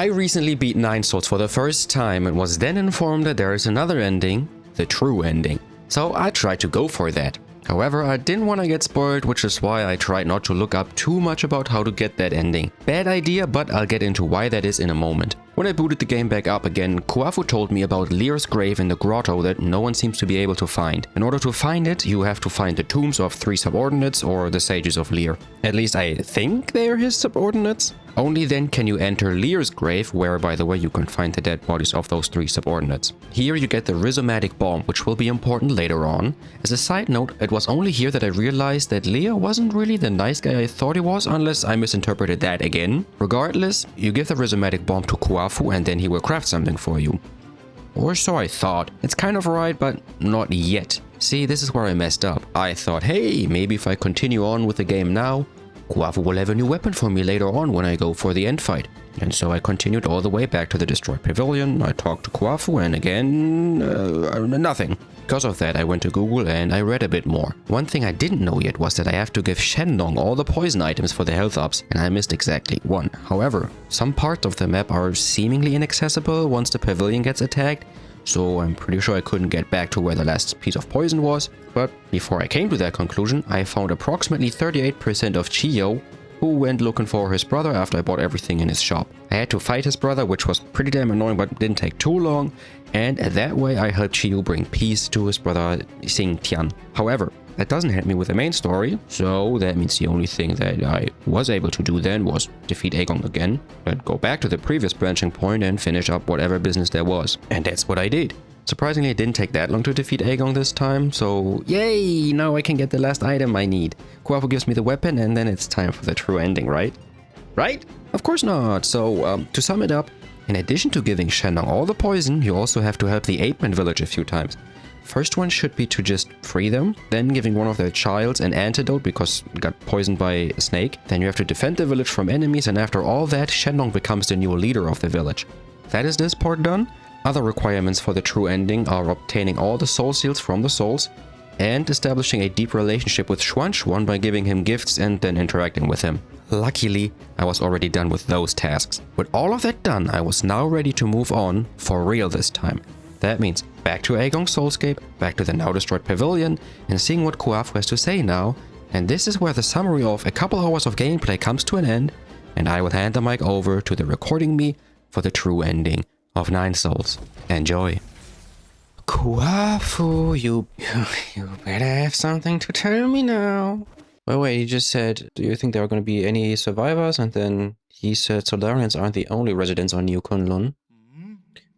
I recently beat Nine Souls for the first time and was then informed that there is another ending, the true ending. So I tried to go for that. However, I didn't want to get spoiled, which is why I tried not to look up too much about how to get that ending. Bad idea, but I'll get into why that is in a moment. When I booted the game back up again, Kuafu told me about Lear's grave in the grotto that no one seems to be able to find. In order to find it, you have to find the tombs of 3 subordinates or the sages of Lear. At least I think they are his subordinates. Only then can you enter Lear's grave, where, by the way, you can find the dead bodies of those 3 subordinates. Here you get the rhizomatic bomb, which will be important later on. As a side note, it was only here that I realized that Lear wasn't really the nice guy I thought he was, unless I misinterpreted that again. Regardless, you give the rhizomatic bomb to Kuafu and then he will craft something for you. Or so I thought. It's kind of right, but not yet. See, this is where I messed up. I thought, hey, maybe if I continue on with the game now, Kuafu will have a new weapon for me later on when I go for the end fight. And so I continued all the way back to the destroyed pavilion. I talked to Kuafu and again, nothing. Because of that, I went to Google and I read a bit more. One thing I didn't know yet was that I have to give Shenlong all the poison items for the health ups, and I missed exactly 1. However, some parts of the map are seemingly inaccessible once the pavilion gets attacked, so I'm pretty sure I couldn't get back to where the last piece of poison was. But before I came to that conclusion, I found approximately 38% of Chiyo, who went looking for his brother after I bought everything in his shop. I had to fight his brother, which was pretty damn annoying, but didn't take too long, and that way I helped Chiyo bring peace to his brother Xing Tian. However, that doesn't help me with the main story, so that means the only thing that I was able to do then was defeat Agong again, but go back to the previous branching point and finish up whatever business there was. And that's what I did. Surprisingly, it didn't take that long to defeat Agong this time, so yay, now I can get the last item I need. Kuafu gives me the weapon and then it's time for the true ending, right? Right? Of course not. So, to sum it up, in addition to giving Shenlong all the poison, you also have to help the Ape-Man village a few times. First one should be to just free them, then giving one of their childs an antidote because it got poisoned by a snake. Then you have to defend the village from enemies, and after all that, Shenlong becomes the new leader of the village. That is this part done. Other requirements for the true ending are obtaining all the soul seals from the souls, and establishing a deep relationship with Xuan by giving him gifts and then interacting with him. Luckily, I was already done with those tasks. With all of that done, I was now ready to move on, for real this time. That means back to Agong's Soulscape, back to the now destroyed pavilion, and seeing what Kuafu has to say now. And this is where the summary of a couple hours of gameplay comes to an end, and I will hand the mic over to the recording me for the true ending of Nine Souls. Enjoy. Kuafu, you better have something to tell me now. Wait, he just said, do you think there are going to be any survivors? And then he said Solarians aren't the only residents on New Kunlun.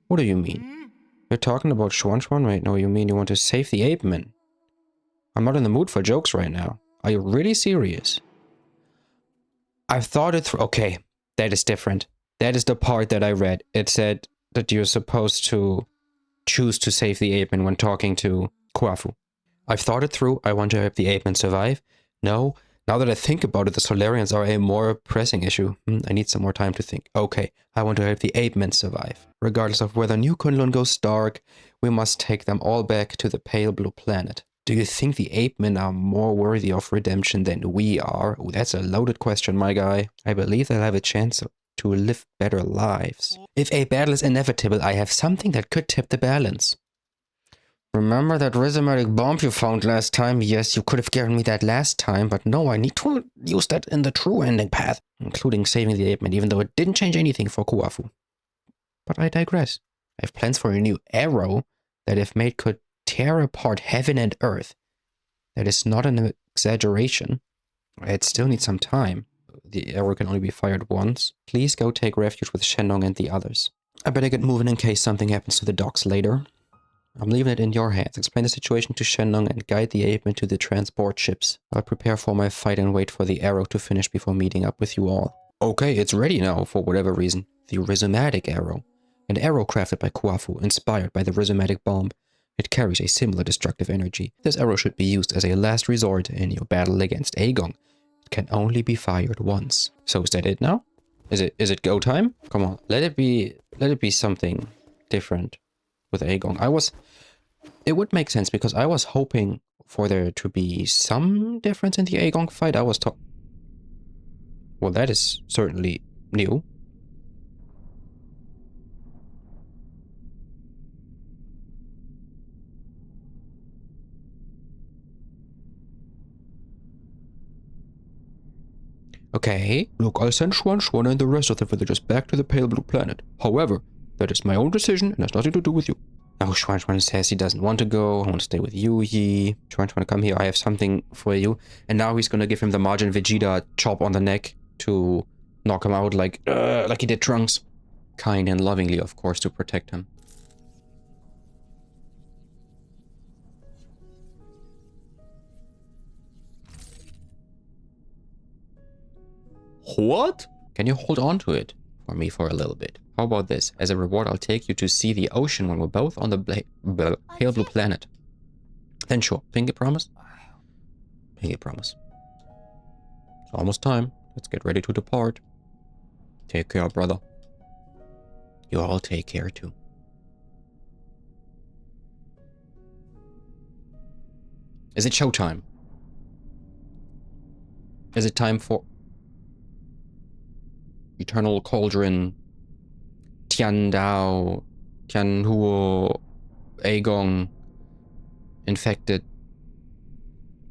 What do you mean? You're talking about Xuan? Wait, no, you mean you want to save the Ape-Man? I'm not in the mood for jokes right now. Are you really serious? I've thought it through. Okay, that is different. That is the part that I read. It said that you're supposed to choose to save the Ape-Man when talking to Kuafu. I've thought it through. I want to help the Ape-Man survive. No, now that I think about it, the Solarians are a more pressing issue. I need some more time to think. Okay, I want to help the Ape-Men survive. Regardless of whether New Kunlun goes dark, we must take them all back to the pale blue planet. Do you think the Ape-Men are more worthy of redemption than we are? Ooh, that's a loaded question, my guy. I believe they'll have a chance to live better lives. If a battle is inevitable, I have something that could tip the balance. Remember that rhizomatic bomb you found last time? Yes, you could have given me that last time, but no, I need to use that in the true ending path, including saving the Ape-Man, even though it didn't change anything for Kuafu. But I digress. I have plans for a new arrow that, if made, could tear apart heaven and earth. That is not an exaggeration. It still needs some time. The arrow can only be fired once. Please go take refuge with Shenlong and the others. I better get moving in case something happens to the docks later. I'm leaving it in your hands. Explain the situation to Shenlong and guide the Ape-Man to the transport ships. I'll prepare for my fight and wait for the arrow to finish before meeting up with you all. Okay, it's ready now, for whatever reason. The rhizomatic arrow. An arrow crafted by Kuafu, inspired by the rhizomatic bomb. It carries a similar destructive energy. This arrow should be used as a last resort in your battle against Agong. It can only be fired once. So is that it now? Is it go time? Come on, let it be something different with Agong. It would make sense because I was hoping for there to be some difference in the Agong fight. Well, that is certainly new. Okay. Look, I'll send Xuan and the rest of the villagers back to the Pale Blue Planet. However, that is my own decision and has nothing to do with you. Now Xuan says he doesn't want to go. I want to stay with you, Yi. Xuan, come here. I have something for you. And now he's gonna give him the Majin Vegeta chop on the neck to knock him out like he did Trunks. Kind and lovingly, of course, to protect him. What? Can you hold on to it for me for a little bit? How about this? As a reward, I'll take you to see the ocean when we're both on the Pale Blue Planet. Then sure. Pinky promise? Pinky promise. It's almost time. Let's get ready to depart. Take care, brother. You all take care too. Is it showtime? Is it time for Eternal Cauldron, Tiandao, Tianhuo, Aegong, Infected,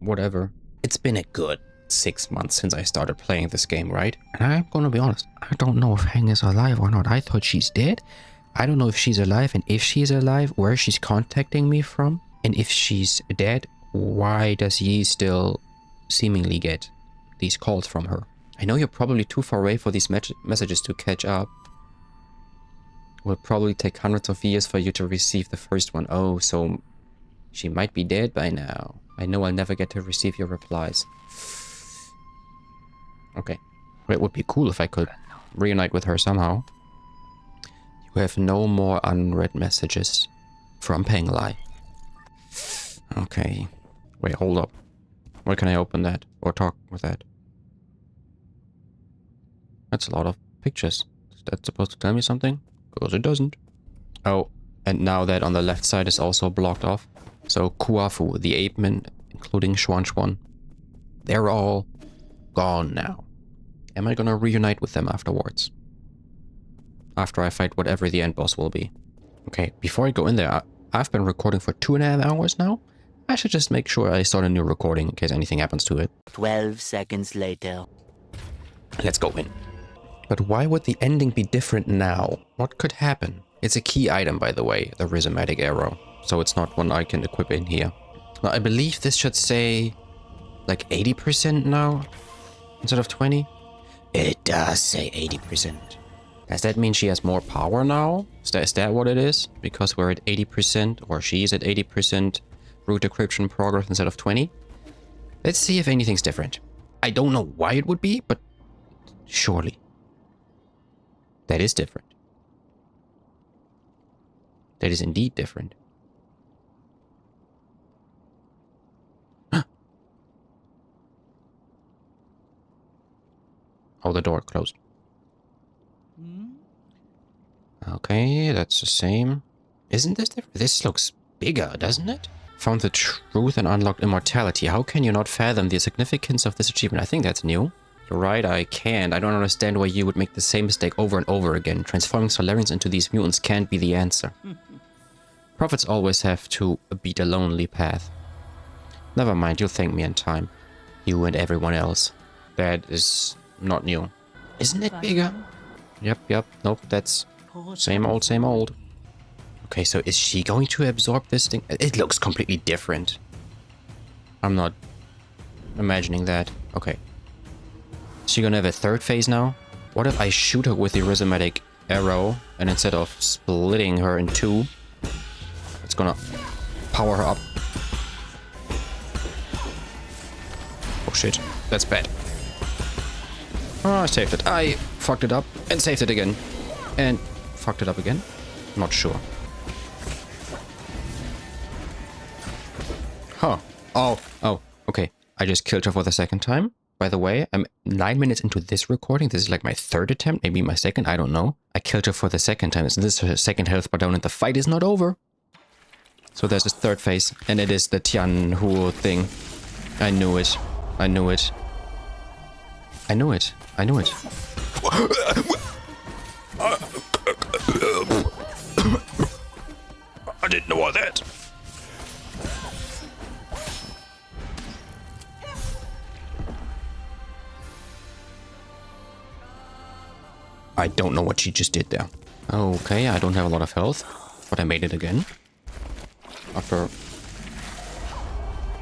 whatever. It's been a good 6 months since I started playing this game, right? And I'm gonna be honest, I don't know if Heng is alive or not. I thought she's dead. I don't know if she's alive, and if she's alive, where she's contacting me from. And if she's dead, why does he still seemingly get these calls from her? I know you're probably too far away for these messages to catch up. It will probably take hundreds of years for you to receive the first one. Oh, so she might be dead by now. I know I'll never get to receive your replies. Okay. Well, it would be cool if I could reunite with her somehow. You have no more unread messages from Penglai. Okay. Wait, hold up. Where can I open that? Or talk with that? That's a lot of pictures. Is that supposed to tell me something? Because it doesn't. Oh, and now that on the left side is also blocked off. So Kuafu, the ape men, including Xuan, they're all gone now. Am I gonna reunite with them afterwards? After I fight whatever the end boss will be. Okay, before I go in there, I've been recording for 2.5 hours now. I should just make sure I start a new recording in case anything happens to it. 12 seconds later. Let's go in. But why would the ending be different now? What could happen? It's a key item, by the way, the Rhizomatic Arrow. So it's not one I can equip in here. Now, I believe this should say like 80% now instead of 20. It does say 80%. Does that mean she has more power now? Is that what it is? Because we're at 80% or she's at 80% root decryption progress instead of 20? Let's see if anything's different. I don't know why it would be, but surely. That is different. That is indeed different. Oh, the door closed. Okay, that's the same. Isn't this different? This looks bigger, doesn't it? Found the truth and unlocked immortality. How can you not fathom the significance of this achievement? I think that's new. You're right, I can't. I don't understand why you would make the same mistake over and over again. Transforming Solarians into these mutants can't be the answer. Prophets always have to beat a lonely path. Never mind, you'll thank me in time. You and everyone else. That is not new. Isn't it bigger? Yep. Nope, that's same old, same old. Okay, so is she going to absorb this thing? It looks completely different. I'm not imagining that. Okay. Is she gonna have a third phase now? What if I shoot her with the Rhizomatic Arrow and instead of splitting her in two, it's gonna power her up? Oh shit, that's bad. Oh, I saved it. I fucked it up and saved it again. And fucked it up again? Not sure. Huh. Oh, okay. I just killed her for the second time. By the way, I'm 9 minutes into this recording. This is like my third attempt, maybe my second, I don't know. I killed her for the second time. So this is her second health bar down and the fight is not over. So there's this third phase, and it is the Tianhuo thing. I knew it. I knew it. I knew it. I knew it. I didn't know all that. I don't know what she just did there. Okay, I don't have a lot of health, but I made it again. After,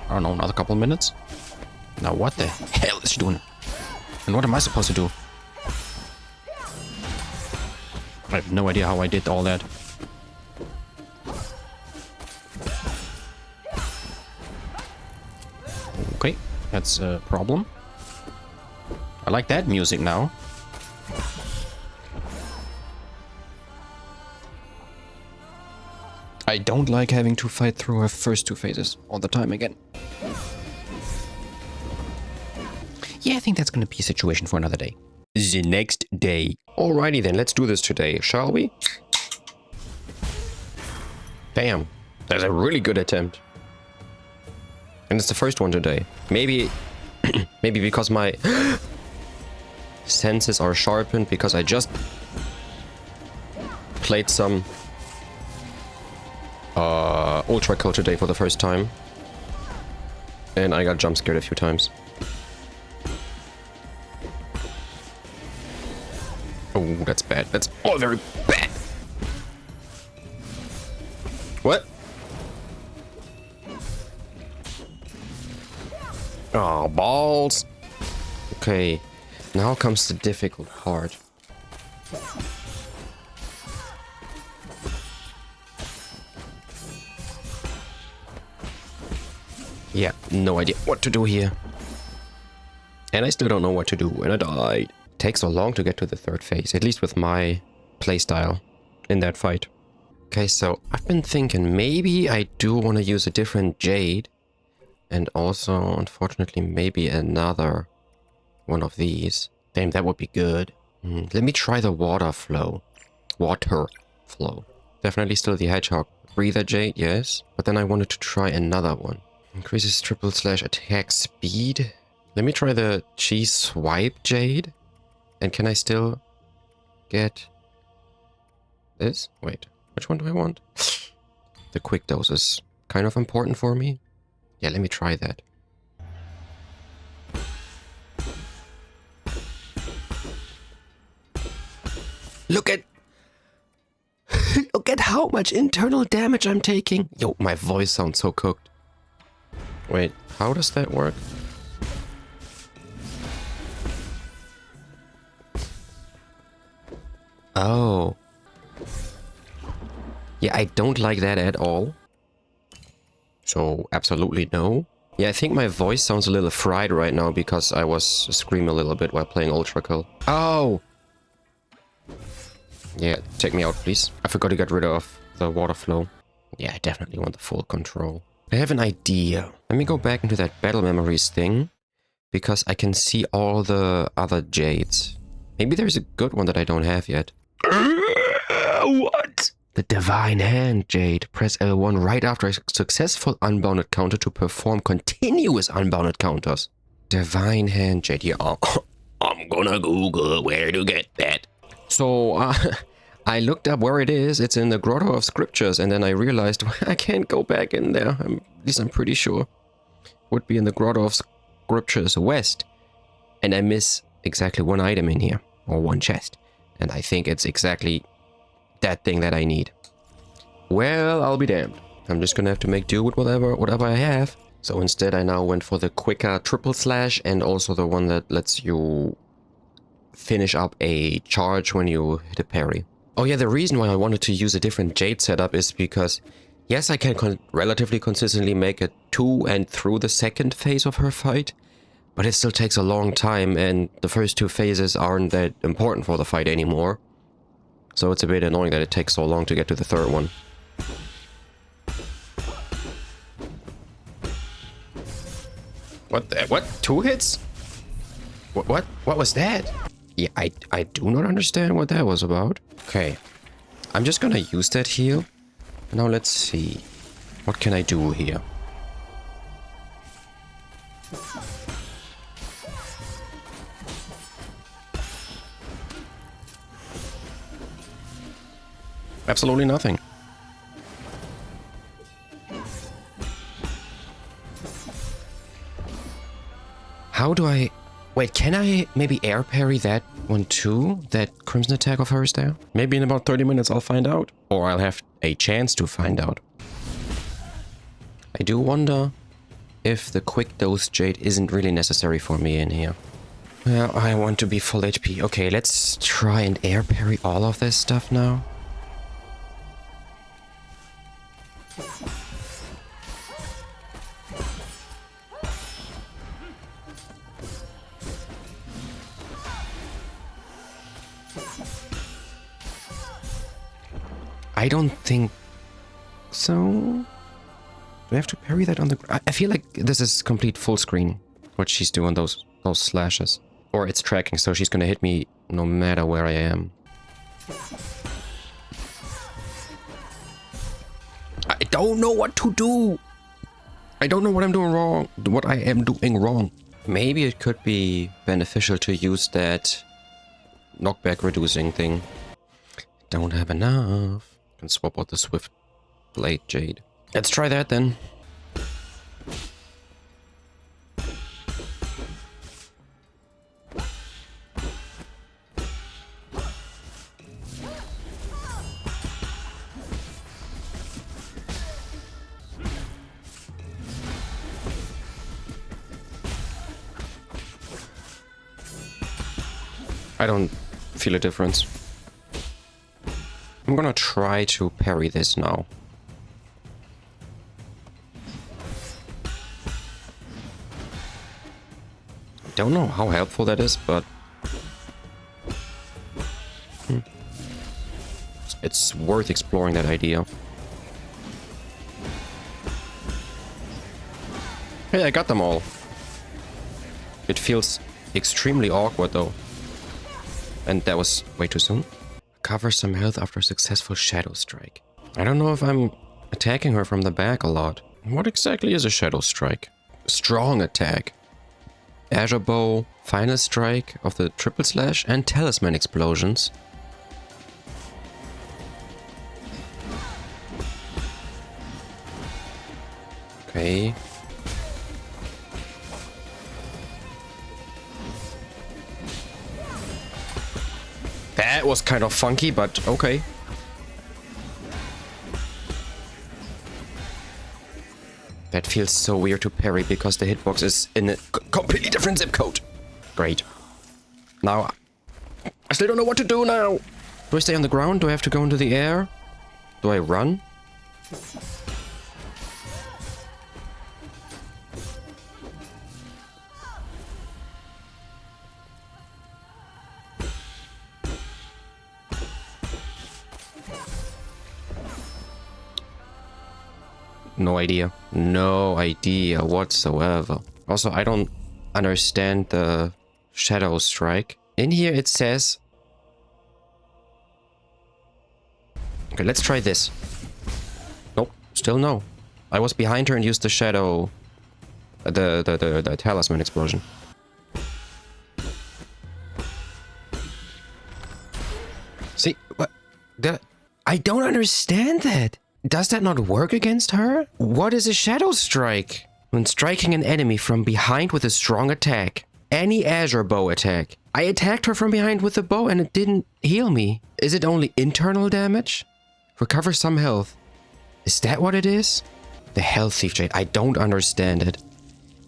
I don't know, another couple minutes. Now what the hell is she doing? And what am I supposed to do? I have no idea how I did all that. Okay, that's a problem. I like that music now. I don't like having to fight through her first two phases all the time again. Yeah, I think that's gonna be a situation for another day. The next day. Alrighty then, let's do this today, shall we? Damn, that's a really good attempt. And it's the first one today. Maybe, maybe because my senses are sharpened because I just played some Ultra Kill today for the first time. And I got jump scared a few times. Oh, that's bad. That's all very bad. What? Oh, balls. Okay, now comes the difficult part. Yeah, no idea what to do here. And I still don't know what to do, and I died. It takes so long to get to the third phase, at least with my playstyle in that fight. Okay, so I've been thinking maybe I do want to use a different Jade. And also, unfortunately, maybe another one of these. Damn, that would be good. Let me try the water flow. Water flow. Definitely still the Hedgehog. Breather Jade, yes. But then I wanted to try another one. Increases / attack speed. Let me try the Cheese Swipe Jade. And can I still get this? Wait, which one do I want? The quick dose is kind of important for me. Yeah, let me try that. Look at how much internal damage I'm taking. Yo, my voice sounds so cooked. Wait, how does that work? Oh. Yeah, I don't like that at all. So, absolutely no. Yeah, I think my voice sounds a little fried right now because I was screaming a little bit while playing Ultra Kill. Oh! Yeah, take me out, please. I forgot to get rid of the water flow. Yeah, I definitely want the full control. I have an idea. Let me go back into that battle memories thing, because I can see all the other Jades. Maybe there's a good one that I don't have yet. What? The Divine Hand Jade. Press L1 right after a successful unbounded counter to perform continuous unbounded counters. Divine Hand Jade. Yeah, I'm gonna Google where to get that. So, I looked up where it is. It's in the Grotto of Scriptures, and then I realized I can't go back in there. At least I'm pretty sure. Would be in the Grotto of Scriptures West. And I miss exactly one item in here, or one chest. And I think it's exactly that thing that I need. Well, I'll be damned. I'm just gonna have to make do with whatever I have. So instead I now went for the quicker / and also the one that lets you finish up a charge when you hit a parry. Oh yeah, the reason why I wanted to use a different Jade setup is because, yes, I can relatively consistently make it to and through the second phase of her fight, but it still takes a long time, and the first two phases aren't that important for the fight anymore. So it's a bit annoying that it takes so long to get to the third one. What? 2 hits? What was that? Yeah, I do not understand what that was about. Okay. I'm just gonna use that heal. Now let's see. What can I do here? Absolutely nothing. How do I... Wait, can I maybe air parry that 1-2, that Crimson attack of hers there. Maybe in about 30 minutes I'll find out. Or I'll have a chance to find out. I do wonder if the quick dose Jade isn't really necessary for me in here. Well, I want to be full HP. Okay, let's try and air parry all of this stuff now. I don't think so. Do I have to parry that on the... I feel like this is complete full screen, what she's doing, those slashes. Or it's tracking, so she's gonna hit me no matter where I am. I don't know what to do! I don't know what I'm doing wrong. What I am doing wrong. Maybe it could be beneficial to use that knockback reducing thing. Don't have enough. Can swap out the Swift Blade Jade. Let's try that then. I don't feel a difference. I'm gonna try to parry this now. Don't know how helpful that is, but it's worth exploring that idea. Hey, I got them all. It feels extremely awkward though. And that was way too soon. Cover some health after a successful Shadow Strike. I don't know if I'm attacking her from the back a lot. What exactly is a Shadow Strike? Strong attack. Azure Bow, Final Strike of the Triple Slash, and Talisman Explosions. Okay. That was kind of funky, but okay. That feels so weird to parry because the hitbox is in a completely different zip code. Great. Now, I still don't know what to do now. Do I stay on the ground? Do I have to go into the air? Do I run? No idea. No idea whatsoever. Also, I don't understand the Shadow Strike. In here it says... Okay, let's try this. Nope, still no. I was behind her and used the Shadow... The Talisman Explosion. See, what? I don't understand that. Does that not work against her? What is a Shadow Strike? When striking an enemy from behind with a strong attack. Any Azure Bow attack. I attacked her from behind with the bow and it didn't heal me. Is it only internal damage? Recover some health. Is that what it is? The Health Thief Jade. I don't understand it.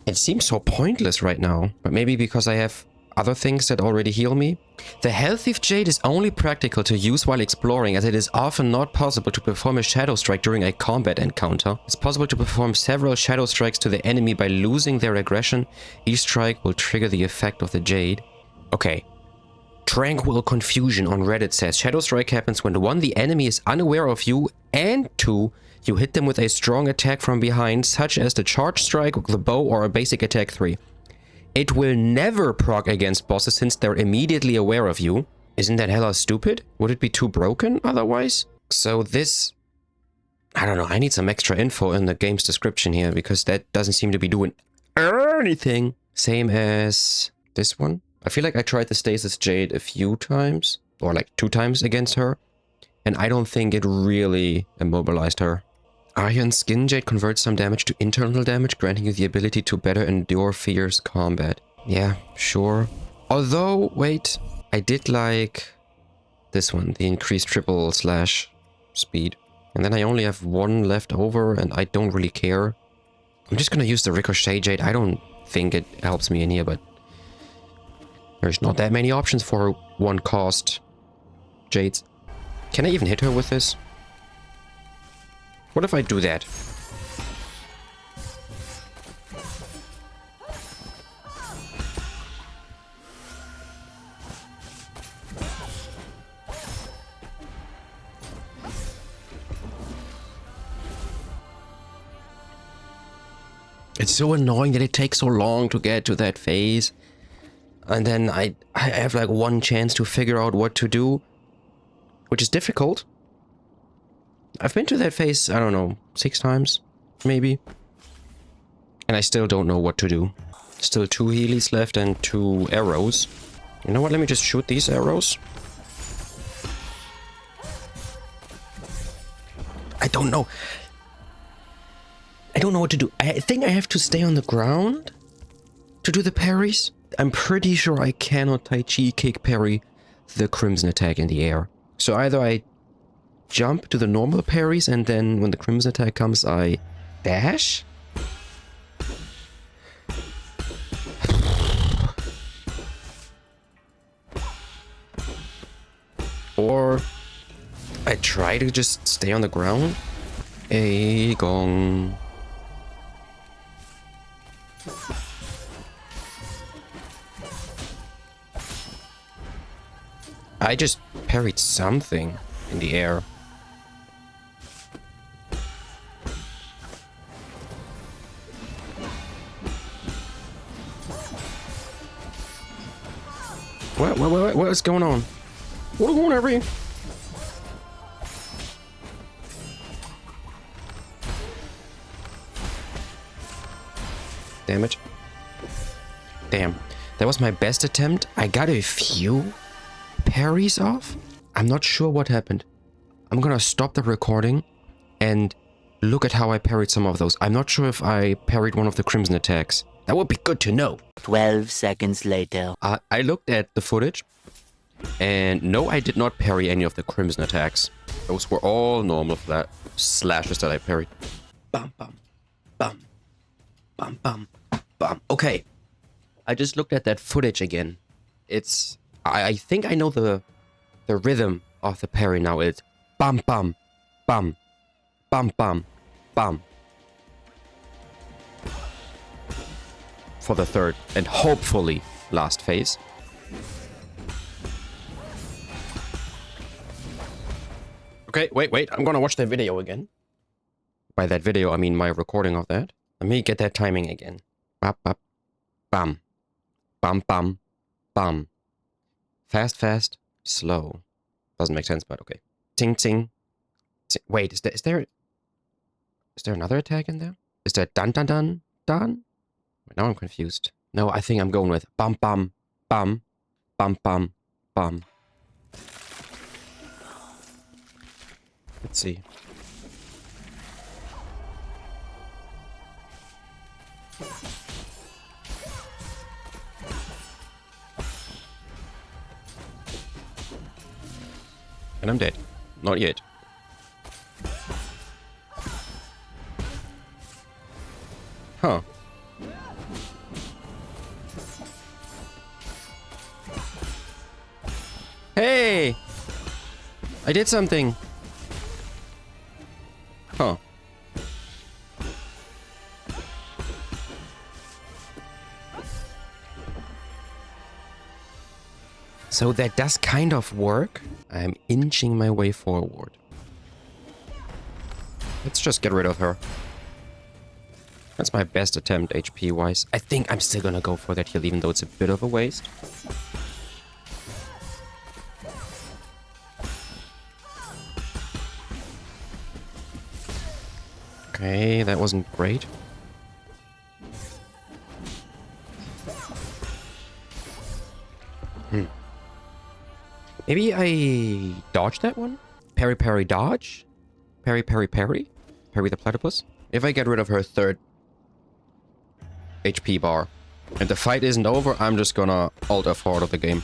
It seems so pointless right now. But maybe because I have other things that already heal me? The Health Thief Jade is only practical to use while exploring, as it is often not possible to perform a Shadow Strike during a combat encounter. It's possible to perform several Shadow Strikes to the enemy by losing their aggression. Each strike will trigger the effect of the Jade. Okay. Tranquil Confusion on Reddit says, Shadow Strike happens when 1, the enemy is unaware of you, and 2, you hit them with a strong attack from behind, such as the Charge Strike, the Bow, or a basic attack 3. It will never proc against bosses since they're immediately aware of you. Isn't that hella stupid? Would it be too broken otherwise? So this... I don't know, I need some extra info in the game's description here, because that doesn't seem to be doing anything. Same as this one. I feel like I tried the Stasis Jade a few times, or like 2 times against her, and I don't think it really immobilized her. Iron Skin Jade converts some damage to internal damage, granting you the ability to better endure fierce combat. Yeah, sure. Although, wait, I did like this one, the increased triple slash speed. And then I only have one left over and I don't really care. I'm just gonna use the Ricochet Jade. I don't think it helps me in here, but there's not that many options for one cost Jades. Can I even hit her with this? What if I do that? It's so annoying that it takes so long to get to that phase. And then I have like one chance to figure out what to do, which is difficult. I've been to that phase, I don't know, 6 times, maybe. And I still don't know what to do. Still 2 Heelys left and 2 arrows. You know what, let me just shoot these arrows. I don't know. I don't know what to do. I think I have to stay on the ground to do the parries. I'm pretty sure I cannot Tai Chi kick parry the Crimson attack in the air. So either I jump to the normal parries and then when the Crimson attack comes I dash? Or I try to just stay on the ground? Gong. I just parried something in the air. What is going on? What is going on over here? Damn it. Damn. That was my best attempt. I got a few parries off. I'm not sure what happened. I'm gonna stop the recording and look at how I parried some of those. I'm not sure if I parried one of the Crimson attacks. That would be good to know. 12 seconds later. I looked at the footage and no, I did not parry any of the Crimson attacks. Those were all normal flat slashes that I parried. Bum, bum, bum, bum, bum, bum. Okay. I just looked at that footage again. It's... I think I know the rhythm of the parry now. It's bum, bum, bum, bum, bum, bum. For the third and hopefully last phase. Okay, wait. I'm gonna watch that video again. By that video, I mean my recording of that. Let me get that timing again. Bop, bop, bum. Bum, bum, bum. Fast, fast, slow. Doesn't make sense, but okay. Ting, ting. Wait, is there another attack in there? Is there dun, dun, dun, dun? Now I'm confused. No, I think I'm going with bum, bum, bum, bum, bum, bum. Let's see. And I'm dead. Not yet. Huh. Hey! I did something. Huh. So that does kind of work. I'm inching my way forward. Let's just get rid of her. That's my best attempt HP-wise. I think I'm still gonna go for that heal, even though it's a bit of a waste. Okay, that wasn't great. Maybe I dodge that one? Parry, parry, dodge? Parry, parry, parry? Parry the platypus? If I get rid of her third HP bar and the fight isn't over, I'm just gonna alt F4 out of the game.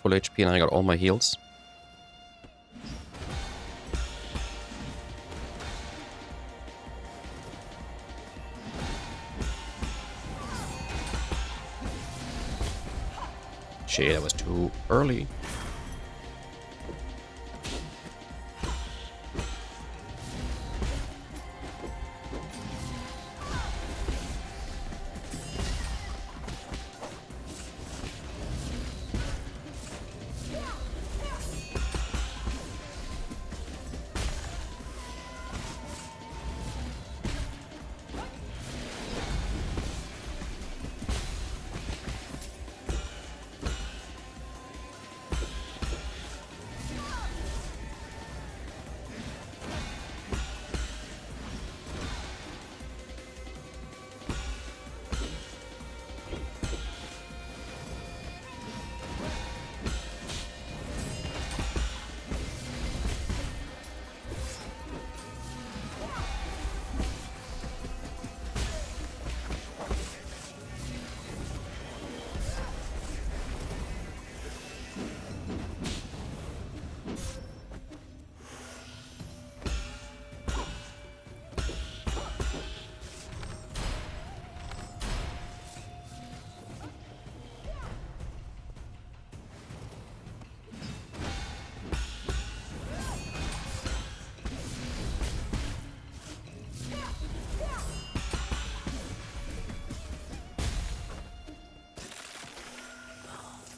full HP and I got all my heals. Shit, that was too early.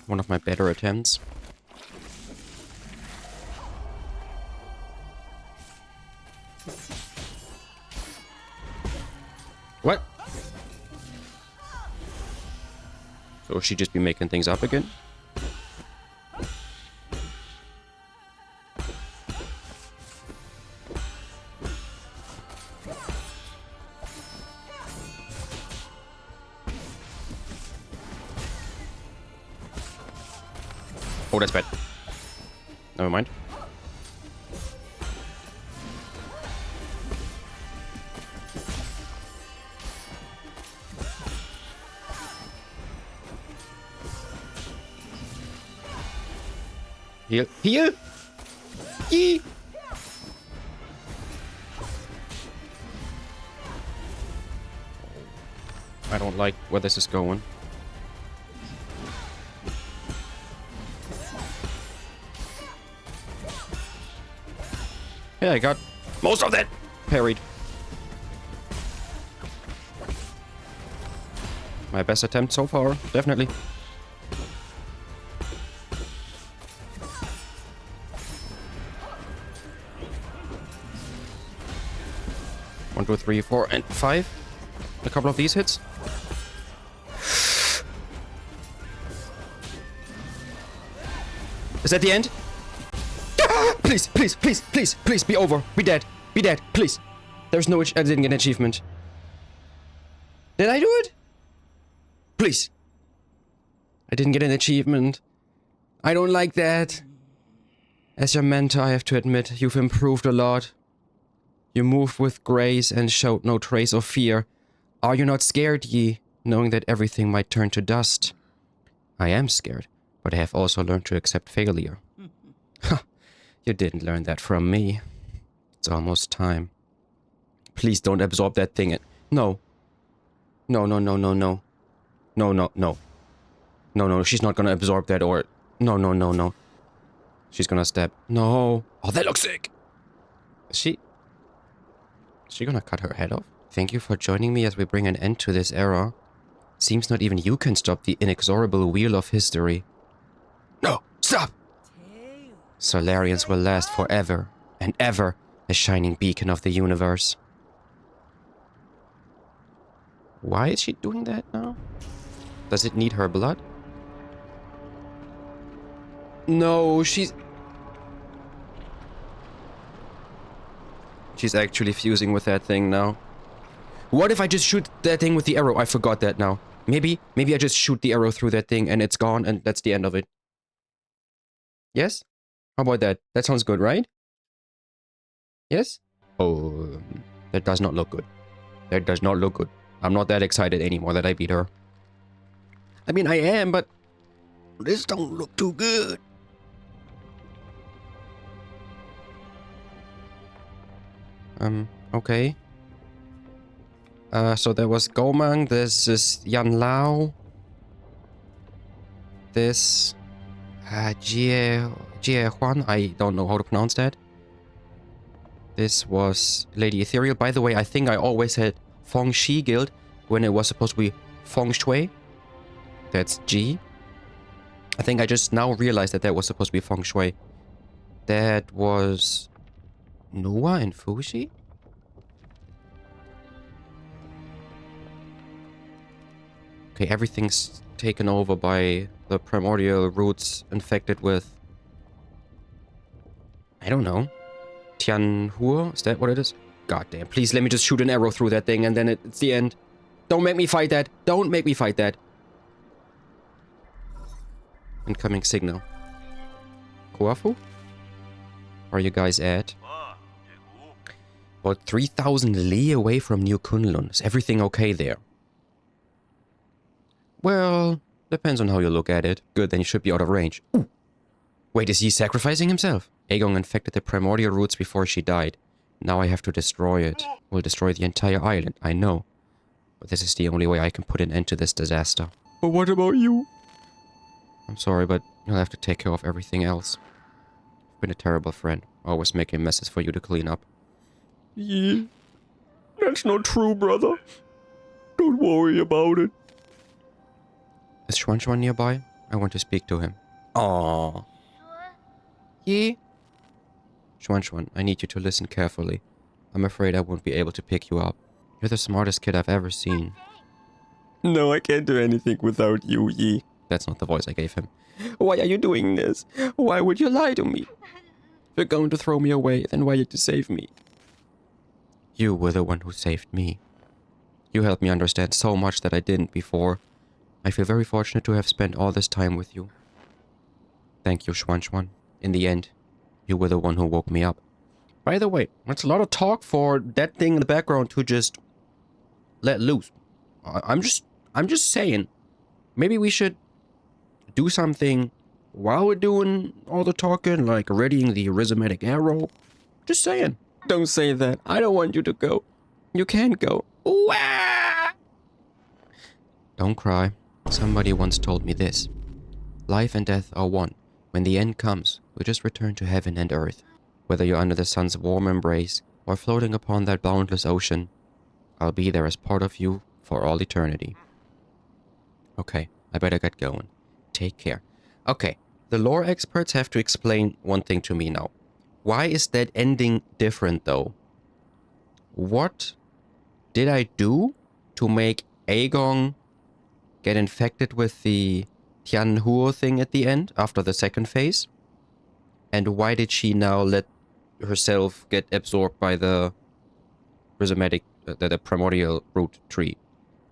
One of my better attempts. What? So she just be making things up again? Oh, that's bad. Never mind. Heal. Heal! Yee! I don't like where this is going. Yeah, I got most of that parried. My best attempt so far, definitely. One, two, three, four, and five. A couple of these hits. Is that the end? Please, please, please, please, please, be over. Be dead. Be dead, please. There's no... I didn't get an achievement. Did I do it? Please. I didn't get an achievement. I don't like that. As your mentor, I have to admit, you've improved a lot. You moved with grace and showed no trace of fear. Are you not scared, Yi, knowing that everything might turn to dust? I am scared, but I have also learned to accept failure. You didn't learn that from me. It's almost time. Please don't absorb that thing. No. No, no, no, no, no. No, no, no. No, no, she's not gonna absorb that or... No, no, no, no. She's gonna stab. No. Oh, that looks sick! Is she gonna cut her head off? Thank you for joining me as we bring an end to this era. Seems not even you can stop the inexorable wheel of history. No! Stop! Solarians will last forever and ever, a shining beacon of the universe. Why is she doing that now? Does it need her blood? No, she's actually fusing with that thing now. What if I just shoot that thing with the arrow? I forgot that now. Maybe I just shoot the arrow through that thing and it's gone and that's the end of it. Yes? How about that? That sounds good, right? Yes? Oh, that does not look good. That does not look good. I'm not that excited anymore that I beat her. I mean, I am, but... This don't look too good. Okay. So there was Gomang, this is Yan Lao. This... Jie Huan, I don't know how to pronounce that. This was Lady Ethereal. By the way, I think I always had Feng Shi Guild when it was supposed to be Feng Shui. That's G. I think I just now realized that that was supposed to be Feng Shui. That was Nuwa and Fushi? Okay, everything's taken over by the primordial roots infected with... I don't know. Tianhua? Is that what it is? God damn, please let me just shoot an arrow through that thing and then it's the end. Don't make me fight that. Don't make me fight that. Incoming signal. Kuafu? Where are you guys at? About 3,000 li away from New Kunlun. Is everything okay there? Well, depends on how you look at it. Good, then you should be out of range. Ooh. Wait, is he sacrificing himself? Aegon infected the primordial roots before she died. Now I have to destroy it. We'll destroy the entire island, I know. But this is the only way I can put an end to this disaster. But what about you? I'm sorry, but you'll have to take care of everything else. I've been a terrible friend, always making messes for you to clean up. Yeah, that's not true, brother. Don't worry about it. Is Xuan nearby? I want to speak to him. Aww. Yeah? Xuan, I need you to listen carefully. I'm afraid I won't be able to pick you up. You're the smartest kid I've ever seen. No, I can't do anything without you, Yi. That's not the voice I gave him. Why are you doing this? Why would you lie to me? If you're going to throw me away, then why did you save me? You were the one who saved me. You helped me understand so much that I didn't before. I feel very fortunate to have spent all this time with you. Thank you, Xuan. In the end, you were the one who woke me up. By the way, that's a lot of talk for that thing in the background to just let loose. I'm just saying, maybe we should do something while we're doing all the talking, like readying the rhizomatic arrow. Just saying. Don't say that. I don't want you to go. You can't go. Wah! Don't cry. Somebody once told me this. Life and death are one. When the end comes, we just return to heaven and earth. Whether you're under the sun's warm embrace or floating upon that boundless ocean, I'll be there as part of you for all eternity. Okay, I better get going. Take care. Okay, the lore experts have to explain one thing to me now. Why is that ending different, though? What did I do to make Aegon get infected with the Tianhuo thing at the end, after the second phase? And why did she now let herself get absorbed by the rhizomatic, the primordial root tree?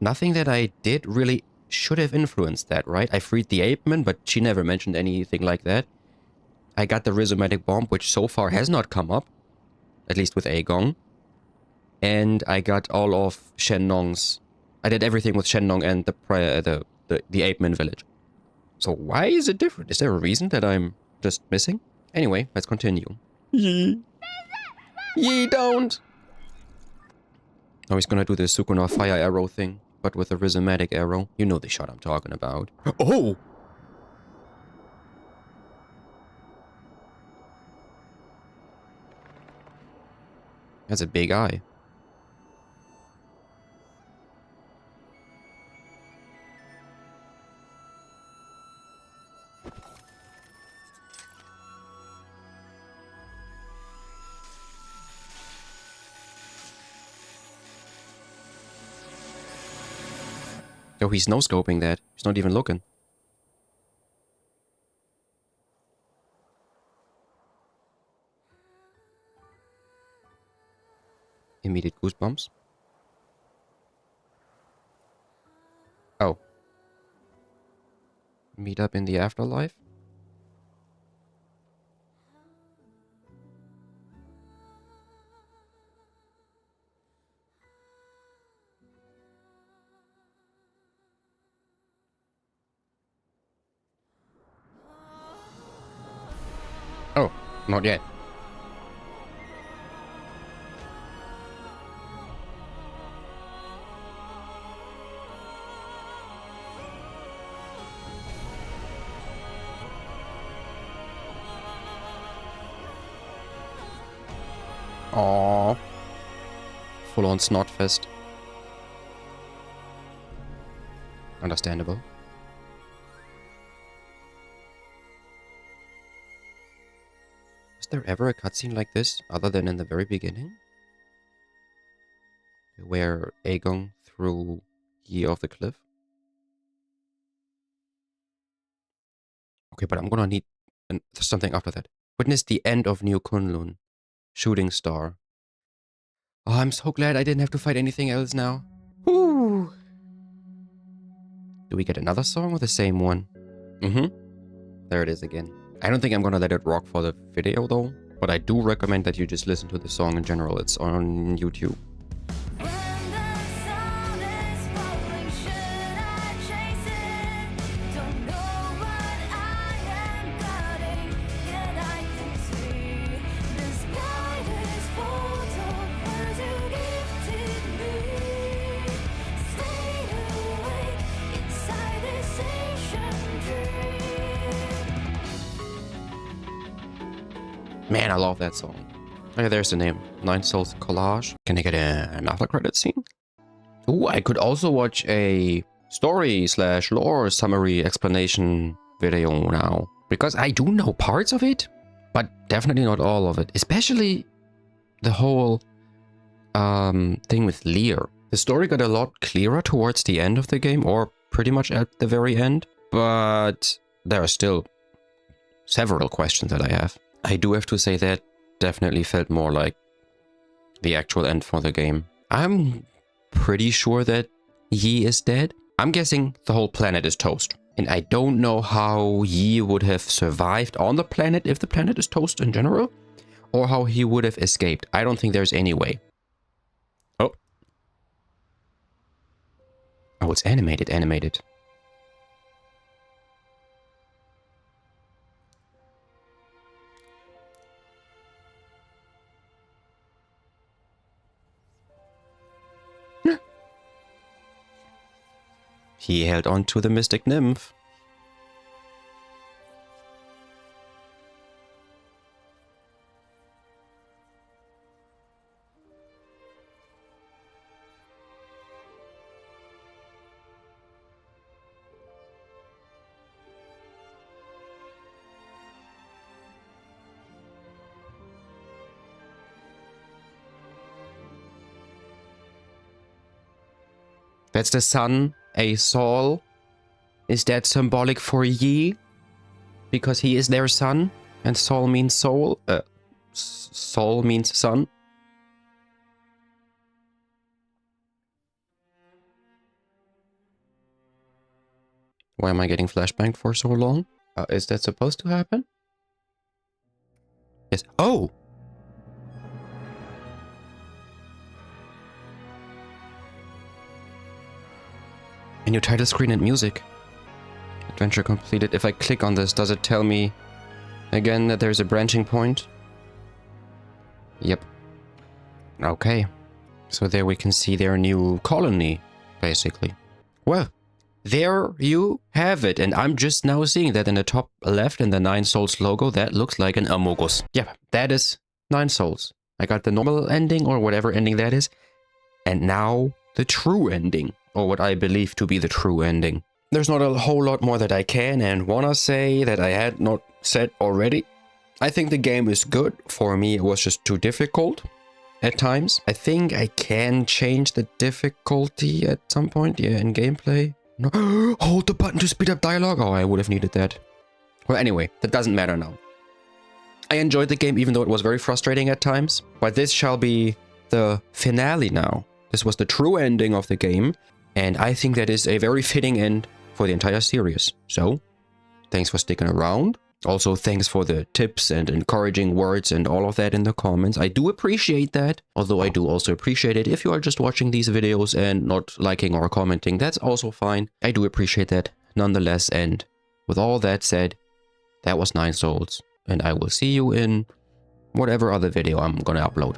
Nothing that I did really should have influenced that, right? I freed the apeman, but she never mentioned anything like that. I got the rhizomatic bomb, which so far has not come up, at least with Aegon. And I got all of Shennong's... I did everything with Shennong and the apeman village. So why is it different? Is there a reason that I'm just missing? Anyway, let's continue. Yee. Yee, don't! Now he's gonna do the Sukuna fire arrow thing, but with a rhizomatic arrow. You know the shot I'm talking about. Oh! That's a big eye. Oh, he's no-scoping that. He's not even looking. Immediate goosebumps. Oh. Meet up in the afterlife? Not yet. Aww. Full-on snotfest. Understandable. Is there ever a cutscene like this, other than in the very beginning? Where Aegon threw Yi off the cliff? Okay, but I'm gonna need something after that. Witness the end of New Kunlun. Shooting star. Oh, I'm so glad I didn't have to fight anything else now. Woo! Do we get another song or the same one? There it is again. I don't think I'm gonna let it rock for the video though, but I do recommend that you just listen to the song in general. It's on YouTube. Man, I love that song. Okay, there's the name. Nine Souls Collage. Can I get another credit scene? Ooh, I could also watch a story/lore summary explanation video now. Because I do know parts of it, but definitely not all of it. Especially the whole thing with Lear. The story got a lot clearer towards the end of the game, or pretty much at the very end. But there are still several questions that I have. I do have to say that definitely felt more like the actual end for the game. I'm pretty sure that Yi is dead. I'm guessing the whole planet is toast. And I don't know how Yi would have survived on the planet if the planet is toast in general, or how he would have escaped. I don't think there's any way. Oh. Oh, it's animated. He held on to the mystic nymph. That's the sun. A Sol. Is that symbolic for Yi? Because he is their son, and Sol means soul. Sol means sun. Why am I getting flashbanged for so long? Is that supposed to happen? Yes. Oh! A new title screen and music. Adventure completed. If I click on this, does it tell me again that there's a branching point? Yep. Okay. So there we can see their new colony, basically. Well, there you have it. And I'm just now seeing that in the top left in the Nine Souls logo, that looks like an Amogus. Yeah, that is Nine Souls. I got the normal ending or whatever ending that is. And now the true ending. Or what I believe to be the true ending. There's not a whole lot more that I can and wanna say that I had not said already. I think the game is good. For me, it was just too difficult at times. I think I can change the difficulty at some point, yeah, in gameplay. No, hold the button to speed up dialogue. Oh, I would have needed that. Well, anyway, that doesn't matter now. I enjoyed the game even though it was very frustrating at times. But this shall be the finale now. This was the true ending of the game. And I think that is a very fitting end for the entire series. So, thanks for sticking around. Also, thanks for the tips and encouraging words and all of that in the comments. I do appreciate that. Although I do also appreciate it if you are just watching these videos and not liking or commenting. That's also fine. I do appreciate that nonetheless. And with all that said, that was Nine Souls. And I will see you in whatever other video I'm gonna upload.